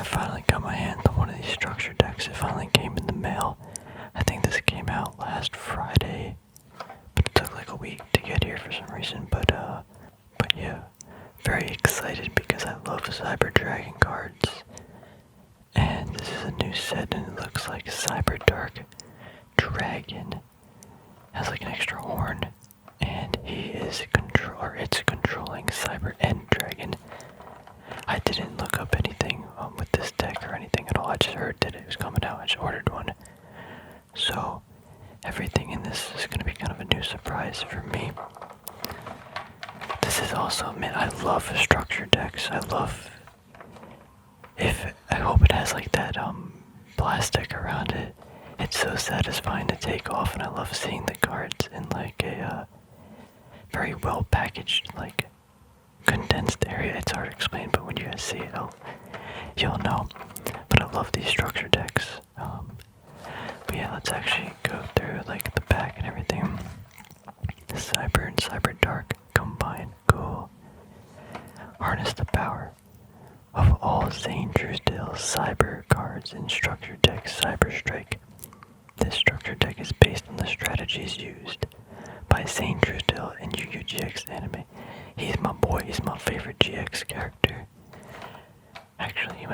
I finally got my hands on one of these structure decks. It finally came in the mail. I think this came out last Friday, but it took like a week to get here for some reason. But yeah, very excited because I love Cyber Dragon cards. And this is a new set, and it looks like Cyber Dark Dragon has like an extra horn, and it's controlling Cyber End Dragon. I didn't look up anything with this deck or anything at all. I just heard that it was coming out. I just ordered one. So everything in this is going to be kind of a new surprise for me. This is also, man, I love structure decks. I hope it has like that plastic around it. It's so satisfying to take off, and I love seeing the cards in like a very well packaged, like condensed area. It's hard to explain, but when you guys see it, you'll know. But I love these structure decks. But yeah, let's actually go through like the back and everything. The Cyber and Cyber Dark combine. Cool. Harness the power of all Zane Truesdale's Cyber cards in structure deck Cyber Strike. This structure deck is based on the strategies used by Zane Truesdale in Yu-Gi-Oh! GX anime. He's my boy. He's my favorite GX character. Actually,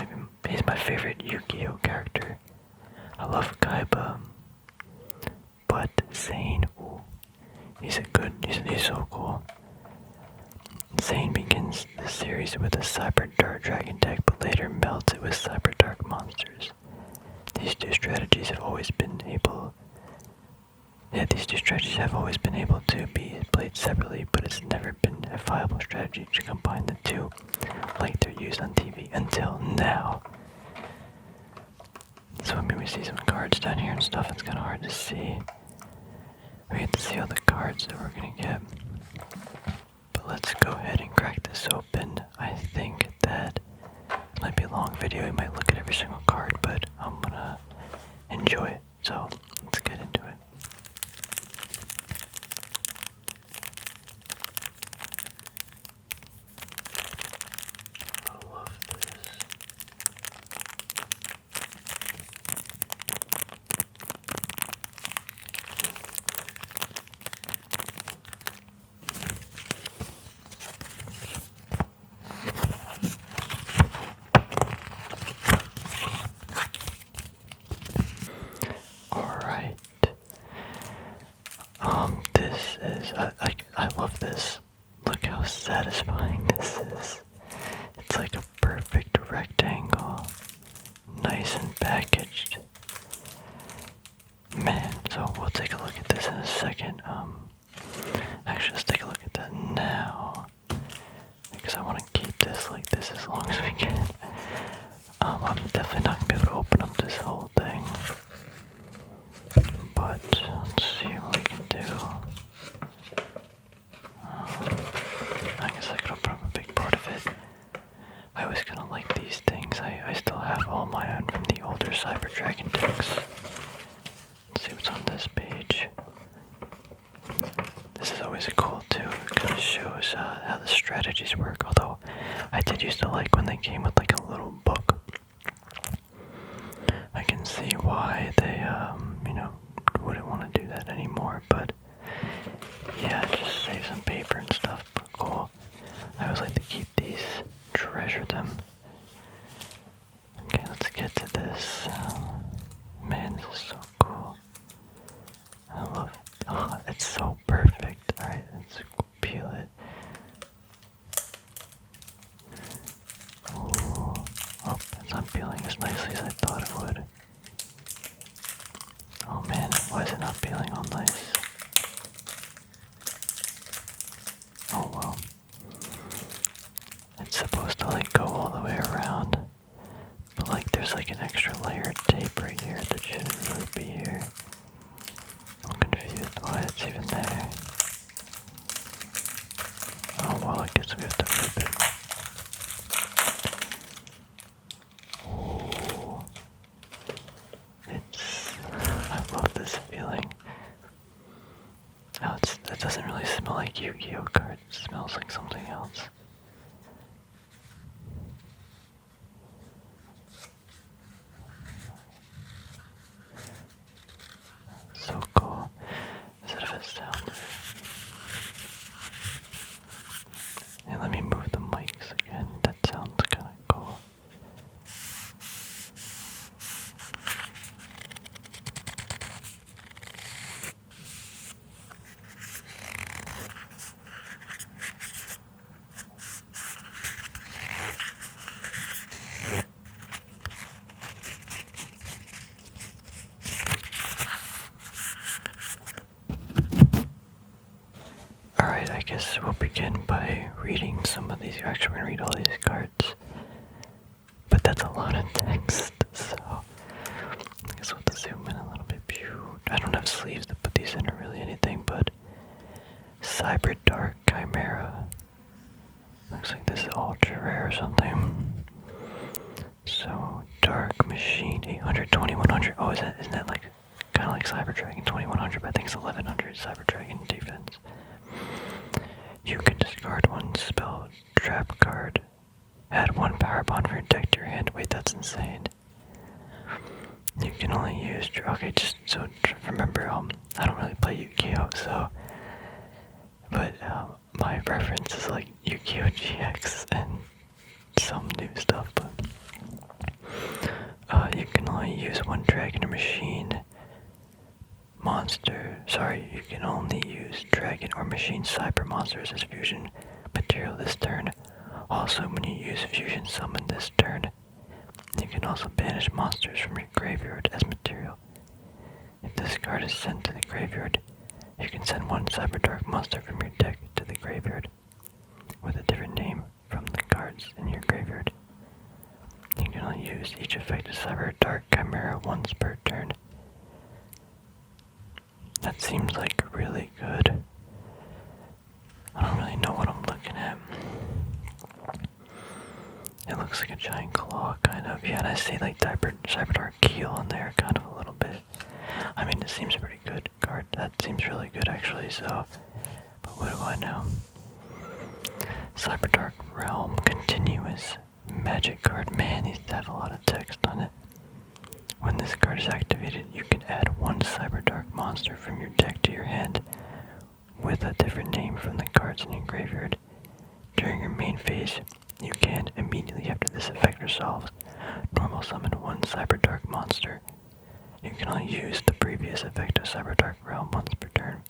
he's my favorite Yugioh character. I love Kaiba, but Zane, ooh, he's so cool. Zane begins the series with a Cyber Dark Dragon deck, but later melts it with Cyber Dark monsters. These two strategies have always been able to be played separately, but it's never been a viable strategy to combine the two like they're used on TV until now. So I mean, we see some cards down here and stuff. It's kind of hard to see. We get to see all the cards that we're gonna get. But let's go ahead and crack this open. I think that it might be a long video. You might look at every single card, but I'm gonna enjoy it. So let's get into it. I love this. Alright. This is, I love this. Look how satisfying this is. It's like a perfect rectangle. Nice and packaged. Man, so we'll take a look at this in a second. Actually, let's take a look at that now. Because I want to keep this like this as long as we can. I'm definitely not going to be able to open up this whole thing. But let's see what we can do. I guess I could open up a big part of it. I always kind of like these things. I still have all my own from the older Cyber Dragon decks. Let's see what's on this page. This is always cool too, because it shows how the strategies work. Although I did used to like when they came with like a little book. I can see why they, wouldn't want to do that anymore. But yeah, just save some paper and stuff. But cool. I always like to keep these, treasure them. Okay, let's get to this. Man, this is so cool. I love it. Oh, it's so perfect. Alright, let's peel it. Ooh. Oh, it's not peeling as nicely as I thought it would. Oh man, why is it not peeling all nice? Oh well. It's supposed to like go all the way around. But like there's like an extra layer of tape right here that shouldn't really be here. I'm confused why it's even there. Oh well, I guess we have to rip it. Ooh. I love this feeling. Oh, it doesn't really smell like Yu-Gi-Oh cards. It smells like something else. Alright, I guess we'll begin by reading some of these. Actually, we're gonna read all these cards. But that's a lot of text, so I guess we'll have to zoom in a little bit. I don't have sleeves to put these in or really anything, but Cyber Dark Chimera. Looks like this is ultra rare or something. So, Dark Machine 800, 2100. Oh, isn't that like kind of like Cyber Dragon 2100? But I think it's 1100 Cyber Dragon defense. You can discard one spell trap card. Add one power bond for your deck to your hand. Wait, that's insane. You can only use. Okay, just so remember, I don't really play Yugioh, so. But my preference is like Yugioh GX and some new stuff. But you can only use one dragon or machine monster. Sorry, you can only use dragon or machine cyber monsters as fusion material this turn. Also, when you use fusion summon this turn, you can also banish monsters from your graveyard as material. If this card is sent to the graveyard, you can send one Cyber Dark monster from your deck to the graveyard with a different name from the cards in your graveyard. You can only use each effective Cyber Dark Chimera once per turn. That seems like really good. I don't really know what I'm looking at. It looks like a giant claw, kind of. Yeah, and I see like Cyber Dark Keel in there, kind of a little bit. I mean, it seems a pretty good card. That seems really good, actually, so. But what do I know? Cyber Dark Realm Continuous Magic card. Man, these have a lot of text on it. When this card is activated, you can add one Cyber Dark monster from your deck to your hand with a different name from the cards in your graveyard. During your main phase, you can, immediately after this effect resolves, normal summon one Cyber Dark monster. You can only use the previous effect of Cyber Dark Realm once per turn.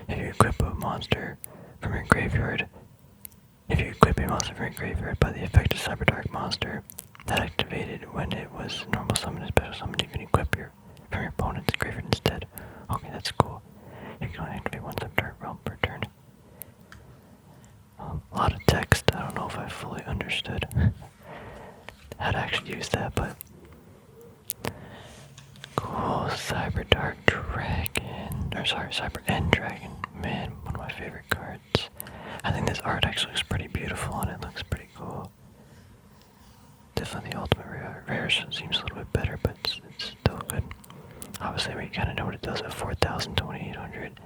If you equip a monster from your graveyard, by the effect of Cyber Dark monster that activated when it was normal summon and special summon, you can equip from your opponent's graveyard instead. Okay, that's cool. You can only activate one Cyber Dark Realm per turn. A lot of text. I don't know if I fully understood how to actually use that, but cool. Cyber Dark Dragon. Cyber End Dragon. Man, one of my favorite cards. I think this art actually looks pretty beautiful and it looks pretty cool. Definitely the ultimate rare seems a little bit better, but it's still good. Obviously, we kind of know what it does at 4,000, 2,800.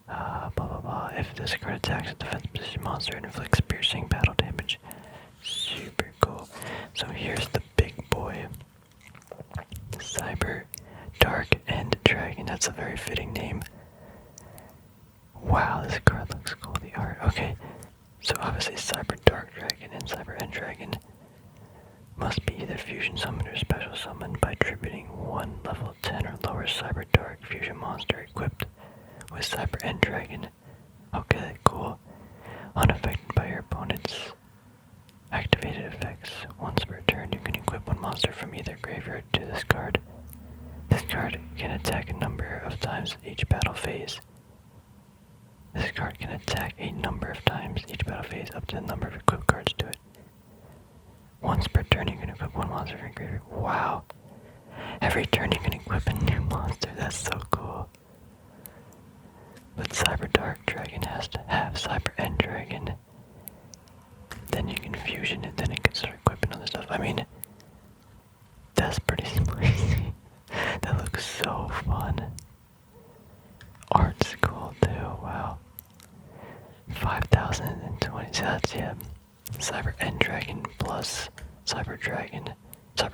Blah blah blah. If this card attacks a defense position monster, it inflicts piercing battle damage. Super cool. So here's the big boy. Cyber Dark End Dragon. That's a very fitting name. Wow, this card looks cool. The art. Okay. So obviously Cyber Dark Dragon and Cyber End Dragon must be either fusion summoned or special summoned by attributing one level 10 or lower Cyber Dark fusion monster equipped with Cyber End Dragon. Okay, cool. Unaffected by your opponent's activated effects. Once per turn, you can equip one monster from either graveyard to this card. This card can attack a number of times each battle phase. This card can attack a number of times each battle phase up to the number of equipped cards to it. Once per turn, you can equip one monster from your graveyard. Wow. Every turn you can equip a new monster. That's so cool. But Cyber Dark Dragon has to have Cyber End Dragon. Then you can fusion it, then it can start equipping other stuff. I mean, that's pretty spicy. That looks so fun. Art's cool too, wow. 5,020, so that's, yeah. Cyber End Dragon plus Cyber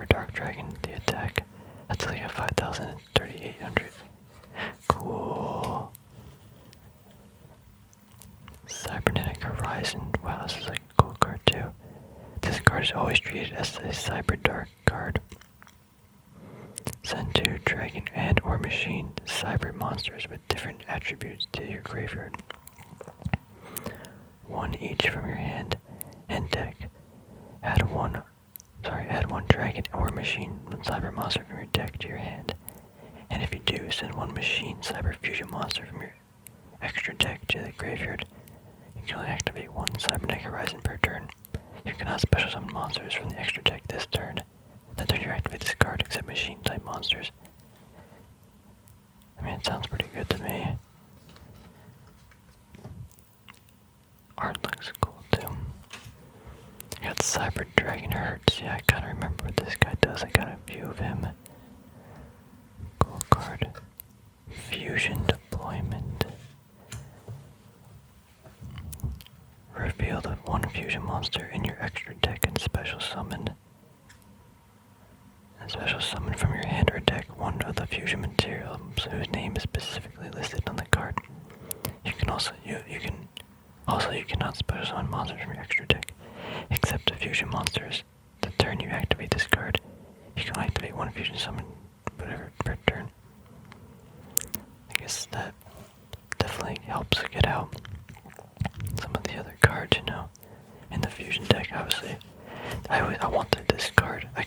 Dark Dragon, the attack. That's like a 5,000 3,800. Cool. Cybernetic Horizon. Wow, this is like a cool card too. This card is always treated as a Cyber Dark card. Send two dragon and or machine cyber monsters with different attributes to your graveyard. One each from your hand and deck. Add one dragon or machine cyber monster from your deck to your hand. And if you do, send one machine cyber fusion monster from your extra deck to the graveyard. You can only activate one Cybernetic Horizon per turn. You cannot special summon monsters from the extra deck this turn. That turn you activate this card except machine type monsters. I mean, it sounds pretty good to me. Art looks cool too. I got Cyber Dragon Hertz. Yeah, I kinda remember what this guy does. I got a view of him. Cool card. Fusion Deployment. Reveal the one fusion monster in your extra deck and special summon. And special summon from your hand or deck one of the fusion materials whose name is specifically listed on the card. You can also you cannot special summon monsters from your extra deck, except the fusion monsters. The turn you activate this card, you can activate one fusion summon, whatever per turn. I guess that definitely helps get out some of the other cards, you know, in the fusion deck. Obviously, I wanted this card. I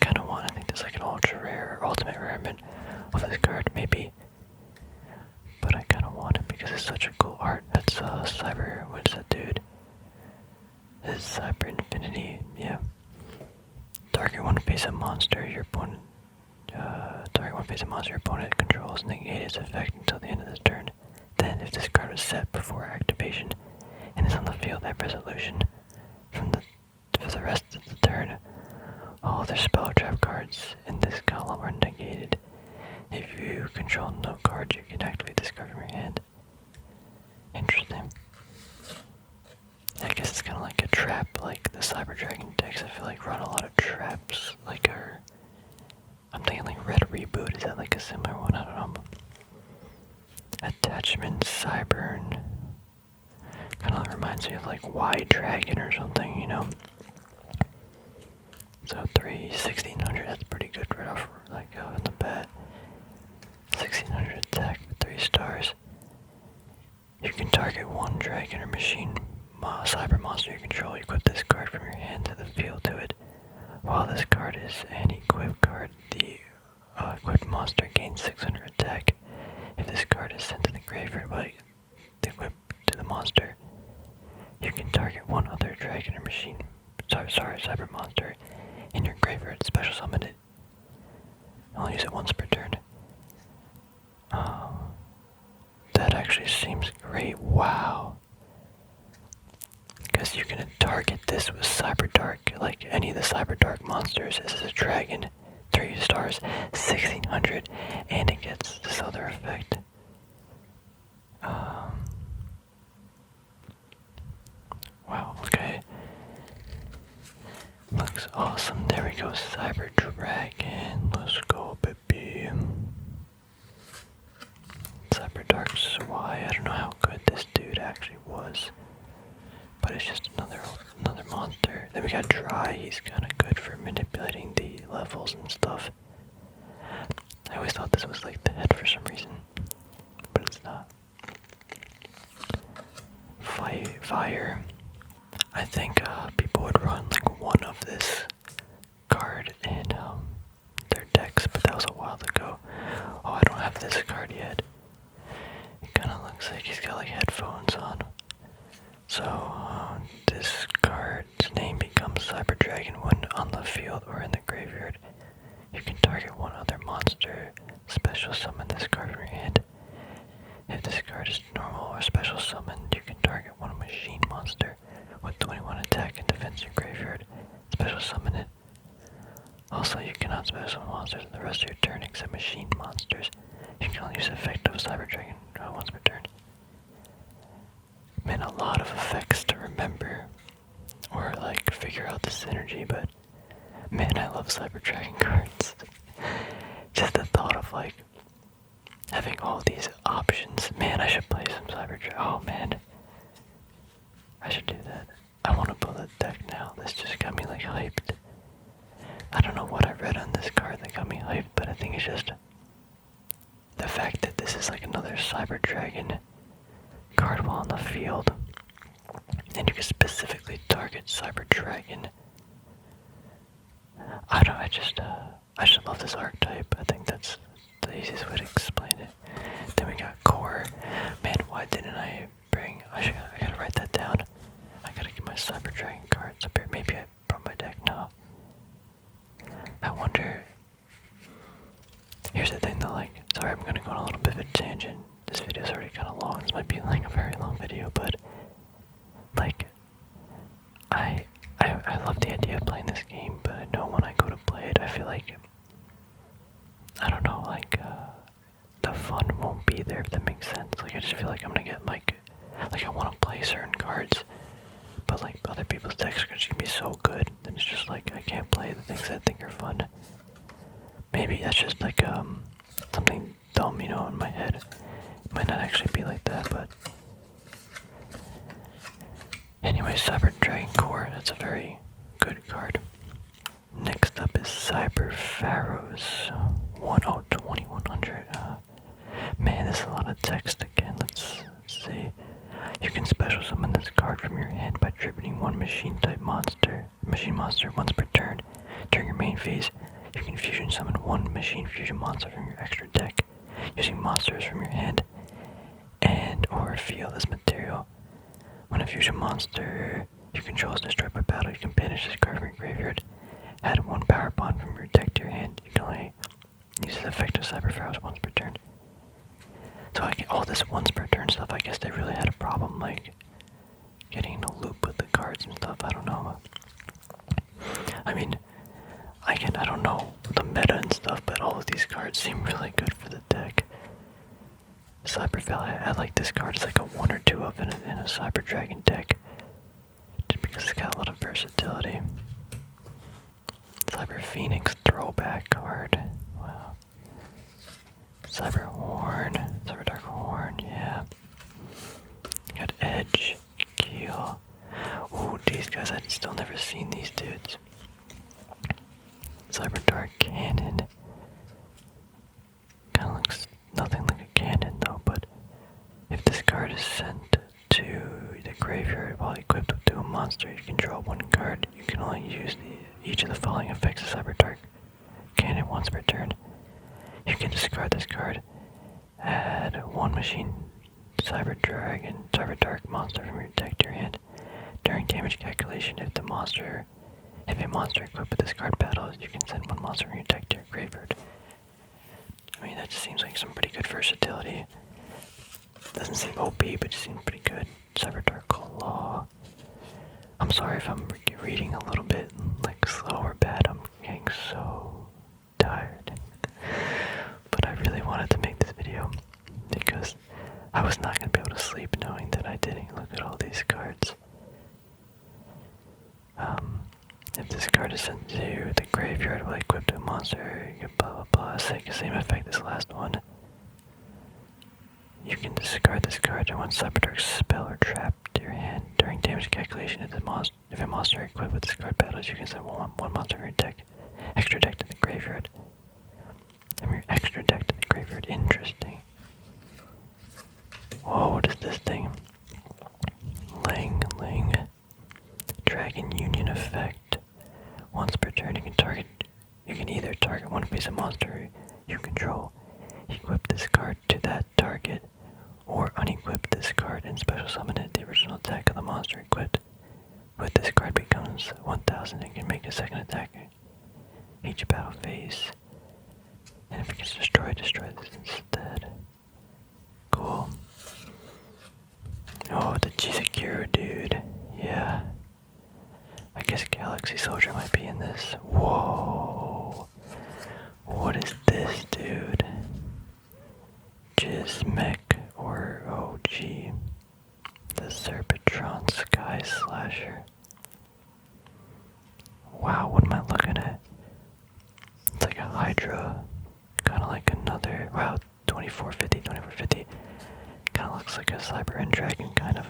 think there's like an ultra rare or ultimate rarement of this card, maybe. But I kind of want it because it's such a cool art. That's Cyber. What's that dude? This is Cyber Infinity. Yeah. Target one face of monster your opponent. Target one face of monster your opponent controls, negate its effect until the end of this turn. Then, if this card was set before activation and is on the field at resolution, for the rest of the turn, all other spell trap cards in this column are negated. If you control no card, you can activate this card from your hand. Interesting. I guess it's kind of like a trap, like the Cyber Dragon decks. I feel like run a lot of traps, like I'm thinking like Red Reboot. Is that like a similar one? I don't know. Attachment Cybern. Kind of reminds me of like Y Dragon or something, you know. So 1600. That's pretty good right off, like in the bat. 1600 attack with 3 stars. You can target one dragon or machine cyber monster you control. Equip this card from your hand to the field to it. While this card is an equipped card, the equipped monster gains 600 attack. If this card is sent to the graveyard by equipped to the monster, you can target one other dragon or machine. Cyber monster in your graveyard. Special summon it. I'll use it once per turn. That actually seems great. Wow. Because you can target this with Cyber Dark, like any of the Cyber Dark monsters. This is a dragon, 3 stars, 1600, and it gets this other effect. Wow, okay. Looks awesome. There we go, Cyber Dragon. Let's go, baby. Cyber Dark Swai. I don't know how good this dude actually was, but it's just another monster. Then we got Dry. He's kind of good for manipulating the levels and stuff. I always thought this was like the head for some reason, but it's not. Fire. I think people would run like one of this card in their decks, but that was a while ago. Oh, I don't have this card yet. It kind of looks like he's got like headphones on. So this card's name becomes Cyber Dragon when on the field or in the graveyard. You can target one other monster. Special summon this card from your hand. If this card is normal or special summoned, you can target one machine monster with 21 attack and defense in your graveyard. Special summon it. Also, you cannot special summon monsters in the rest of your turn except machine monsters. You can only use the effect of Cyber Dragon once per turn. Man, a lot of effects to remember or like figure out the synergy, but man, I love Cyber Dragon cards. Just the thought of like having all these options. Man, I should play some Cyber Dragon. Oh man, I should do that. I want to build a deck now. This just got me like hyped. I don't know what I read on this card that got me hyped, but I think it's just the fact that this is like another Cyber Dragon card while on the field, and you can specifically target Cyber Dragon. I don't know, I just love this archetype. I think that's the easiest way to explain it. Then we got Core. Man, why didn't I I gotta write that down. I gotta get my Cyber Dragon cards up here. Maybe I brought my deck now. I wonder. Here's the thing though, like, sorry, I'm gonna go on a little bit of a tangent. This video's already kind of long. This might be like a very long video, but like, I love the idea of playing this game, but I know when I go to play it, I feel like, I don't know, like, the fun won't be there, if that makes sense. Like, I just feel like I'm gonna get, like I want to play certain cards, but, like, other people's decks are just gonna be so good, then it's just, like, I can't play the things that I think are fun. Maybe that's just, like, something dumb, you know, in my head. It might not actually be like that, but... Anyway, Cyber Dragon Core, that's a very good card. Next up is Cyber Pharaohs, 2100. Man, there's a lot of text again. Let's see. You can special summon this card from your hand by tributing one machine monster once per turn. During your main phase, you can fusion summon one machine fusion monster from your extra deck using monsters from your hand and or feel this material. When a fusion monster you control is destroyed by battle, you can banish this card from your graveyard. Add one power bond from your deck to your hand. You can only use the effect of Cyber Pharaohs once per turn. So I get all this once per turn stuff. I guess they really had a problem, like, getting in a loop with the cards and stuff. I don't know. I mean, I don't know the meta and stuff, but all of these cards seem really good for the deck. Cyber Pharaoh, I like this card. It's like a 1 or 2 of in a Cyber Dragon deck, just because it's got a lot of versatility. Cyber Phoenix throwback card. Wow. Cyber Horn. Cyber Dark Horn, yeah. Got Edge, Yugioh. Ooh, these guys, I'd still never seen these dudes. Cyber Dark Cannon. Kinda looks nothing like a cannon though, but if this card is sent to the graveyard while equipped to a monster, you can draw one card. You can only use each of the following effects of Cyber Dark Cannon once per turn. You can discard this card. Add one machine Cyber Dark monster from your deck to your hand. During damage calculation, if a monster equipped with this card battles, you can send one monster from your deck to your graveyard. I mean, that just seems like some pretty good versatility. Doesn't seem OP, but it seems pretty good. Cyber Dark Claw. I'm sorry if I'm reading a little bit like slow or bad. I'm getting so tired. But I really wanted to make this video because I was not going to be able to sleep knowing that I didn't look at all these cards. If this card is sent to the graveyard while equipped to a monster, you can blah blah blah, same effect as the last one. You can discard this card and one Cyber Dark spell or trap to your hand. During damage calculation, if a monster equipped with this card battles, you can send one monster from your deck, extra deck to the graveyard. From your extra deck to the graveyard. Interesting. Whoa, what is this thing? Ling. Dragon Union effect. Once per turn, you can either target one piece of monster you control, equip this card to that target, or unequip this card and special summon it. The original attack of the monster equipped with this card becomes 1000 and can make a second attack each battle phase. And if it gets destroyed, destroy this instead. Cool. Oh, the Yugioh dude. Yeah. I guess Galaxy Soldier might be in this. Whoa. What is this, dude? Jizmech or OG. The Serpentron Sky Slasher. Wow, what am I looking at? It's like a Hydra. Kind of like another. Wow, 2450. Kind of looks like a Cyber End Dragon, kind of.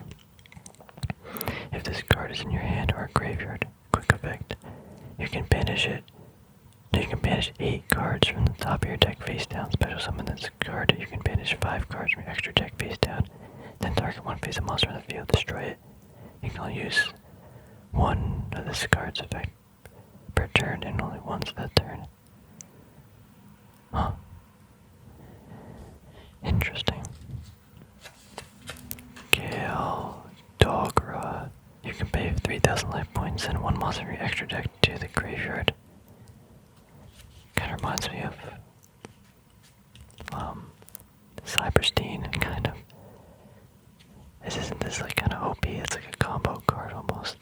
If this card is in your hand or graveyard, quick effect, you can banish it. You can banish 8 cards from the top of your deck face down. Special summon this card. You can banish 5 cards from your extra deck face down. Then target one face of monster on the field, destroy it. You can only use one of this card's effect per turn and only once that turn. Huh. Interesting. Gale. 8,000 life points. Send one monster from your extra deck to the graveyard. Kind of reminds me of Cyberstein, kind of. Isn't this like kind of OP? It's like a combo card almost.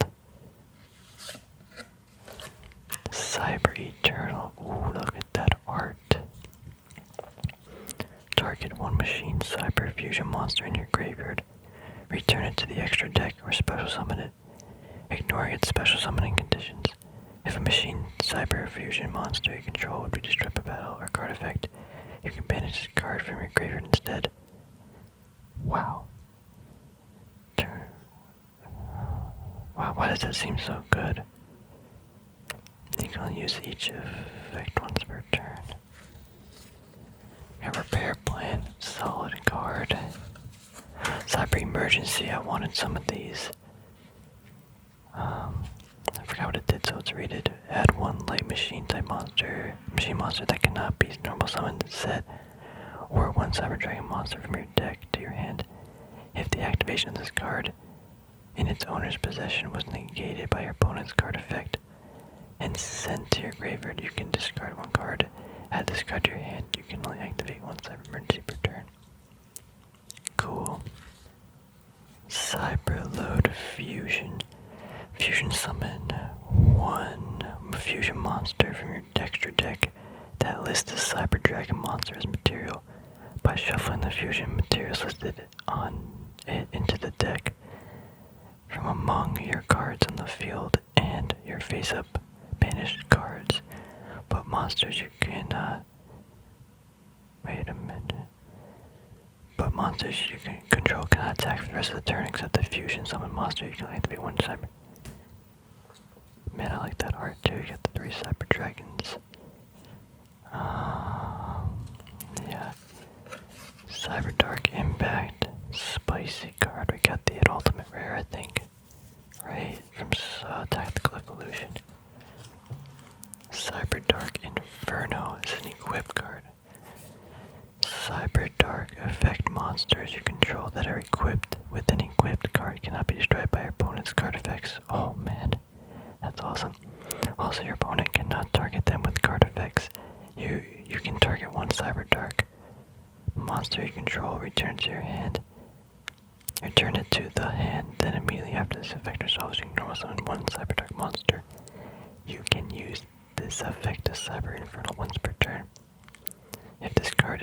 Cyber Eternal. Ooh, look at that art. Target one machine Cyber Fusion monster in your graveyard. Return it to the extra deck or special summon it, ignoring its special summoning conditions. If a machine Cyber Fusion monster you control would be destroyed by battle or card effect, you can banish this card from your graveyard instead. Wow. Wow, why does that seem so good? You can only use each effect once per turn. A repair plan, solid card. Cyber Emergency, I wanted some of these. I forgot what it did, so let's read it. Add one light machine type monster that cannot be normal summoned instead, or one Cyber Dragon monster from your deck to your hand. If the activation of this card in its owner's possession was negated by your opponent's card effect and sent to your graveyard, you can discard one card. Add this card to your hand. You can only activate one Cyber Emergency per turn. Cool. Cyberload Fusion. Fusion summon one fusion monster from your extra deck that lists the Cyber Dragon monster as material by shuffling the fusion materials listed on it into the deck from among your cards on the field and your face-up banished cards. But monsters you cannot... Wait a minute. But monsters you can control cannot attack for the rest of the turn except the fusion summon monster. You can activate one cyber. Man, I like that art too. You got the 3 Cyber Dragons. Yeah. Cyber Dark Impact. Spicy card. We got the ultimate rare, I think. Right? From Tactical Evolution. Cyber Dark Inferno is an equip card. Cyber Dark effect monsters you control that are equipped with an equipped card cannot be destroyed by your opponent's card effects. Oh man, that's awesome. Also, your opponent cannot target them with card effects. You can target one Cyber Dark monster you control, return to your hand. Return it to the hand, then immediately after this effect resolves, you can normal summon one Cyber Dark monster. You can use this effect as Cyber Inferno once per turn. If this card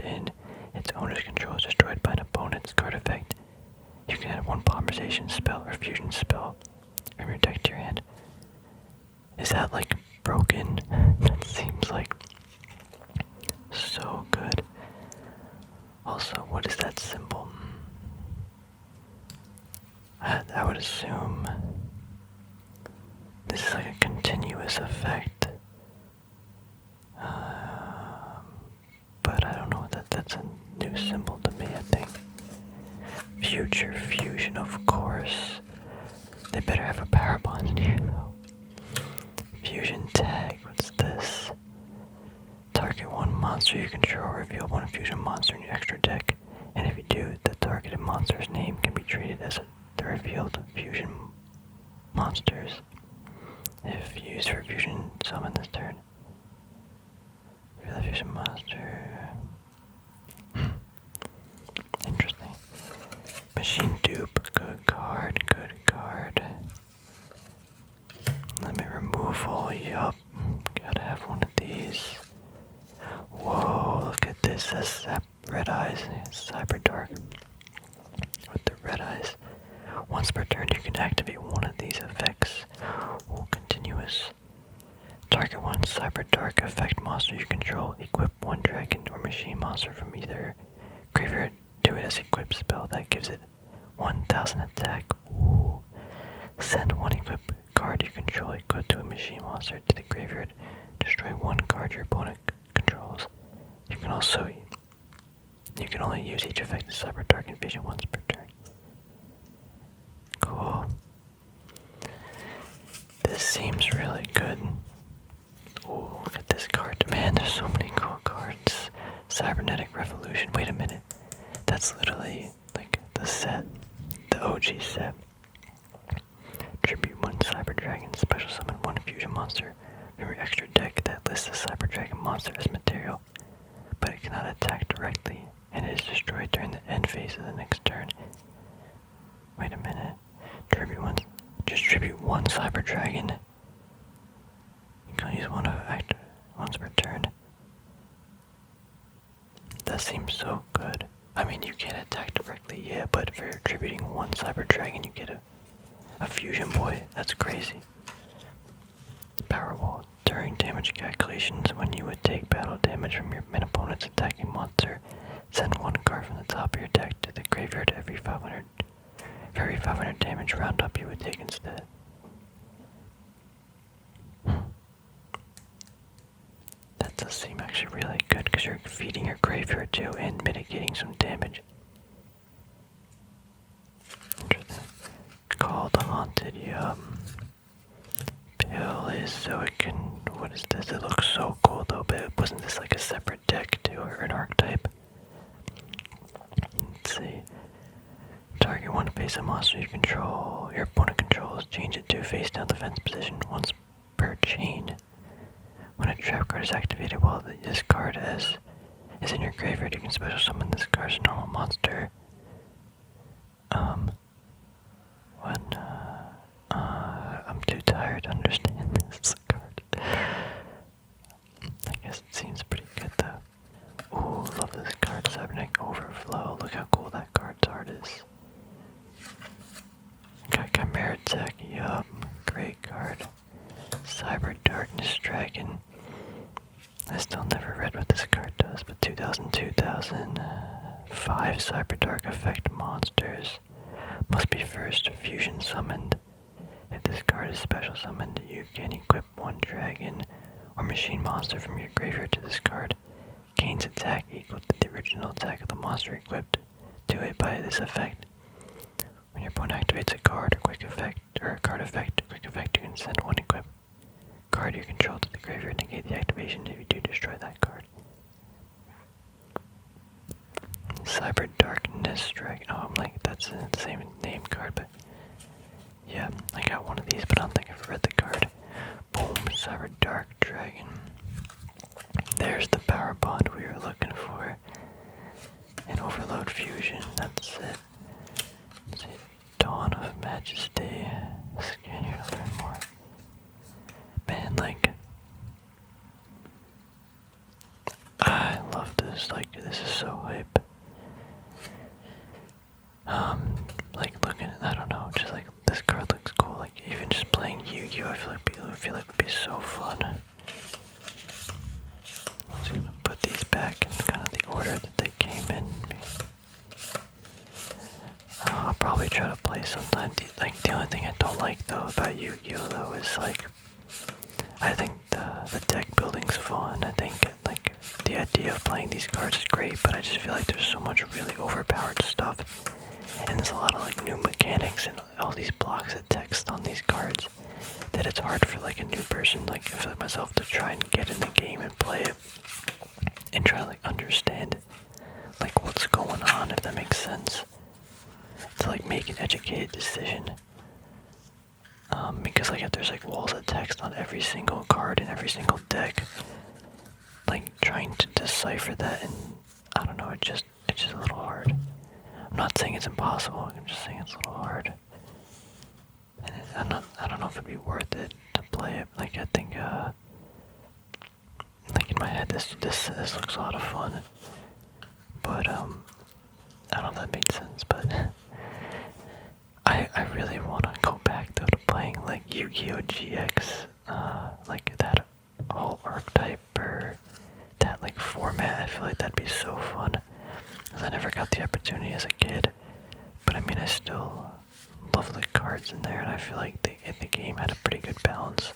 in its owner's control is destroyed by an opponent's card effect, you can add one Polymerization spell or fusion spell from your deck to your hand. Is that like broken? That seems like so good. Also, what is that symbol? I would assume this is like a continuous effect. But I don't know that's a new symbol to me, I think. Future Fusion, of course. They better have a power bond here, though. Fusion Tag, what's this? Target one monster you control, reveal one fusion monster in your extra deck, and if you do, the targeted monster's name can be treated as the revealed fusion monsters. If used for fusion summon this turn. Reveal the fusion monster. Interesting. Machine Dupe, good card, good card. Let me remove all, yup. Gotta have one of these. Whoa, look at this, that's red eyes, Cyber Dark. With the red eyes. Once per turn you can activate one of these effects. Ooh, continuous. Target one Cyber Dark effect monster you control. Equip one dragon or machine monster from either graveyard to it as equip spell that gives it 1000 attack. Ooh. Send one equip card you control equipped to a machine monster to the graveyard. Destroy one card your opponent controls. You can only use each effect of Cyber Dark and Vision once per turn. Cool. This seems really good. Ooh, look at this card. Man, there's so many cool cards. Cybernetic Revolution. Wait a minute. That's literally like the set. The OG set. Cyber Dragon, special summon one fusion monster from your extra deck that lists the Cyber Dragon monster as material, but it cannot attack directly, and it is destroyed during the end phase of the next turn. Wait a minute. Distribute one Cyber Dragon. You can use one of once per turn. That seems so good. I mean, you can't attack directly, yeah, but for attributing one Cyber Dragon, you get a Fusion Boy. That's crazy. Powerball. During damage calculations, when you would take battle damage from your opponent's attacking monster, send one card from the top of your deck to the graveyard every 500. For every 500 damage roundup you would take instead. That does seem actually really good because you're feeding your graveyard too and mitigating some damage. Interesting. Called Haunted Pill is so it can. What is this? It looks so cool though, but wasn't this like a separate deck too, or an archetype? Let's see. Target one face a monster you control. Your opponent controls. Change it to face down defense position once per chain. When a trap card is activated while this card is in your graveyard, you can special summon this card as a normal monster. I'm too tired to understand this card. I guess it seems pretty good though. Ooh, love this card, Cybernetic Overflow. Look how cool that card's art is. Got Chimera Tech, yup, great card. Cyber Darkness Dragon. I still never read what this card does, but 2000, 5 Cyber Dark Effect monsters must be first fusion summoned. If this card is special summoned, you can equip one dragon or machine monster from your graveyard to this card. Gains attack equal to the original attack of the monster equipped to it by this effect. When your opponent activates a card or quick effect, or a card effect, or quick effect, you can send one equipped card you control to the graveyard and negate the activation if you do destroy that card. Cyber Darkness Dragon. Oh, I'm like, that's the same name card, but yeah, I got one of these, but I don't think I've read the card. Boom, Cyber Dark Dragon. There's the power bond we were looking for. And Overload Fusion, that's it. Let's see, Dawn of Majesty. Scan here to learn more. Man, like, I love this. Like, this is so hype. Like looking, I don't know, just like this card looks cool. Like even just playing Yugioh, I feel like would be so fun. I'm just gonna put these back in kind of the order that they came in. I'll probably try to play sometime. Like the only thing I don't like though about Yugioh though is like, I think the deck building's fun. I think like the idea of playing these cards is great, but I just feel like there's so much really overpowered stuff. And there's a lot of like new mechanics and all these blocks of text on these cards that it's hard for like a new person like myself to try and get in the game and play it and try to like understand like what's going on, if that makes sense, to like make an educated decision. Because like if there's like walls of text on every single card in every single deck, like trying to decipher that, and I don't know, it's just a little hard. I'm not saying it's impossible, I'm just saying it's a little hard. And I don't know if it'd be worth it to play it. Like I think like in my head this looks a lot of fun. But I don't know if that made sense, but I really wanna go back though to playing like Yu-Gi-Oh! GX, like that whole archetype or that like format. I feel like that'd be so fun. I never got the opportunity as a kid, but I mean I still love the cards in there, and I feel like the game had a pretty good balance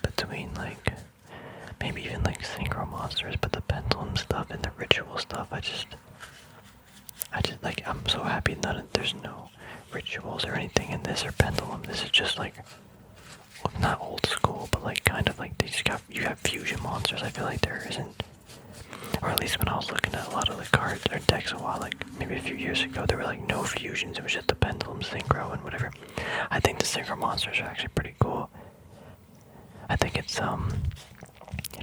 between like maybe even like synchro monsters, but the pendulum stuff and the ritual stuff. I just like, I'm so happy there's no rituals or anything in this or pendulum. This is just like, well, not old school, but like kind of like you got fusion monsters. I feel like there isn't Or at least when I was looking at a lot of the cards or decks a while, like maybe a few years ago, there were like no fusions. It was just the pendulum, synchro, and whatever. I think the synchro monsters are actually pretty cool. I think it's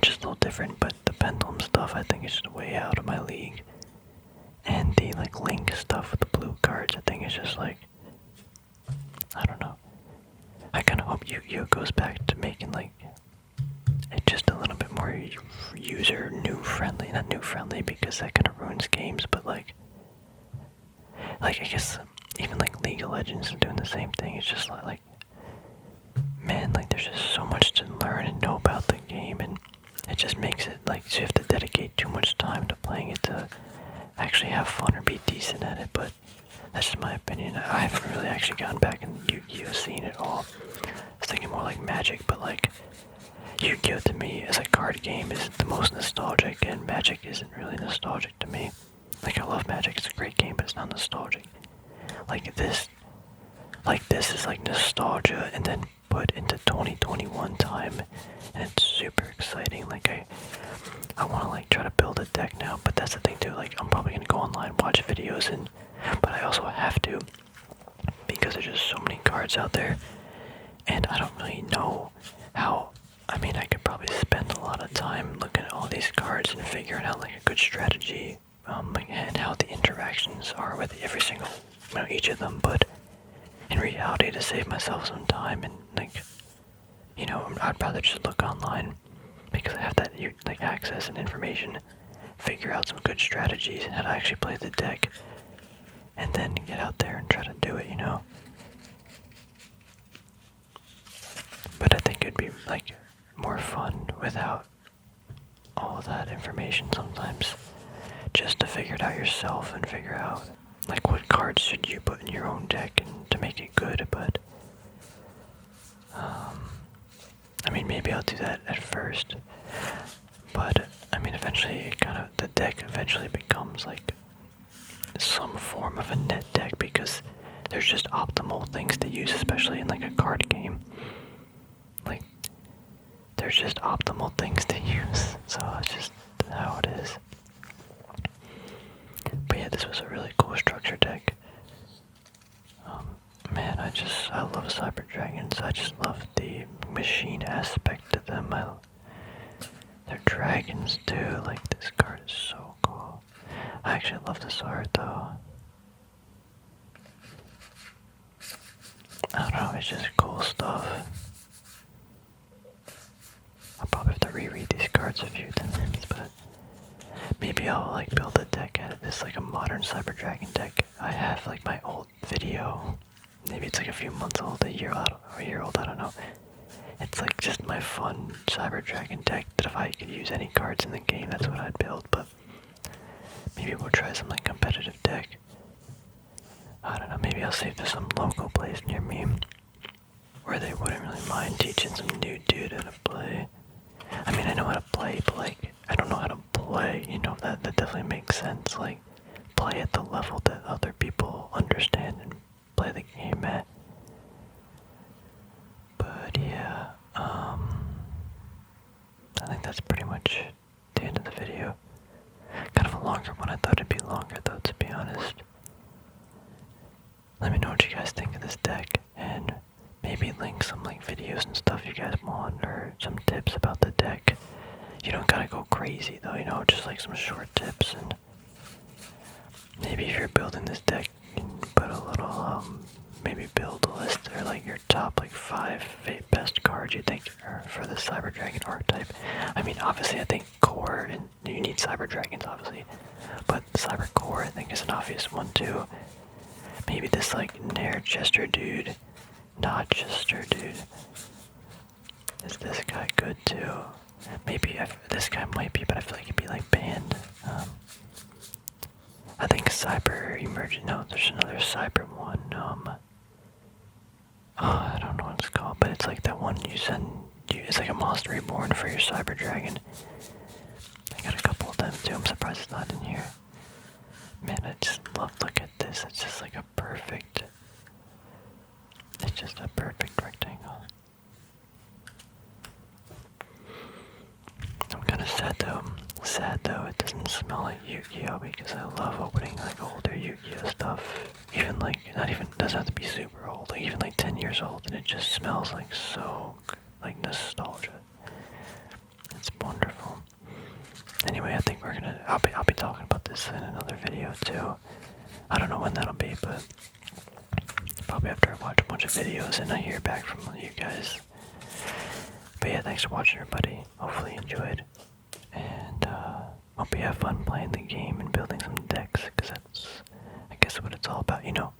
just a little different, but the pendulum stuff I think is just way out of my league. And the like link stuff with the blue cards, I think is just like, I don't know. I kind of hope Yu-Gi-Oh goes back to making like it just a little bit more user new friendly, not new friendly because that kind of ruins games, but like I guess even like League of Legends is doing the same thing. It's just like man, like there's just so much to learn and know about the game, and it just makes it like so you have to dedicate too much time to playing it to actually have fun or be decent at it. But that's just my opinion. I haven't really actually gotten back in the Yu-Gi-Oh scene at all. I was thinking more like Magic, but like Yu-Gi-Oh to me as a card game is the most nostalgic, and Magic isn't really nostalgic to me. Like I love Magic, it's a great game, but it's not nostalgic. Like this is like nostalgia and then put into 2021 time, and it's super exciting. Like I want to like try to build a deck now, but that's the thing too. Like I'm probably gonna go online, watch videos, but I also have to because there's just so many cards out there, and I don't really know how. I mean, I could probably spend a lot of time looking at all these cards and figuring out like a good strategy, and how the interactions are with every single, each of them. But in reality, to save myself some time and like, I'd rather just look online because I have that like access and information, figure out some good strategies and how to actually play the deck, and then get out there and try to do it. But I think it'd be like more fun without all that information sometimes. Just to figure it out yourself and figure out like what cards should you put in your own deck and to make it good. But I mean, maybe I'll do that at first. But I mean, eventually, the deck eventually becomes like some form of a net deck because there's just optimal things to use, especially in like a card game. Like, there's just optimal things to use, so it's just how it is. But yeah, this was a really cool structure deck. Man, I love Cyber Dragons. I just love the machine aspect to them. They're dragons too. Like, this card is so cool. I actually love this art though. I don't know, it's just cool stuff. I'll probably have to reread these cards a few times, but maybe I'll like build a deck out of this, like a modern Cyber Dragon deck. I have like my old video. Maybe it's like a few months old, a year old, I don't know. It's like just my fun Cyber Dragon deck that if I could use any cards in the game, that's what I'd build. But maybe we'll try some like competitive deck. I don't know, maybe I'll see if there's some local place near me where they wouldn't really mind teaching some new dude how to play. I mean, I know how to play, but like, I don't know how to play, that definitely makes sense. Like, play at the level that other people understand and play the game at. But yeah, I think that's pretty much the end of the video. Kind of a longer one. I thought it'd be longer though, to be honest. Let me know what you guys think of this deck, and maybe link some like videos and stuff you guys want, or some tips about the deck. You don't gotta go crazy though, just like some short tips. And maybe if you're building this deck, you can put a little, maybe build a list or like your top like 5 best cards you think are for the Cyber Dragon archetype. I mean, obviously I think core, and you need Cyber Dragons obviously, but Cyber Core I think is an obvious one too. Maybe this like Nair Chester dude, not Chester dude. Is this guy good too? Maybe this guy might be, but I feel like he'd be like banned. I think Cyber Emergent. No, there's another Cyber one. I don't know what it's called, but it's like that one you send. It's like a Monster Reborn for your Cyber Dragon. I got a couple of them too. I'm surprised it's not in here. Man, I just love looking at this. It's just like a perfect. It's just a perfect rectangle. I'm kind of sad though. Sad though at the doesn't smell like Yugioh because I love opening like older Yugioh stuff. Even like, not even, doesn't have to be super old, like even like 10 years old, and it just smells like so, like nostalgia. It's wonderful. Anyway, I think I'll be talking about this in another video too. I don't know when that'll be, but probably after I watch a bunch of videos and I hear back from you guys. But yeah, thanks for watching, everybody. Hopefully you enjoyed. And hope you have fun playing the game and building some decks, because that's, I guess, what it's all about. You know,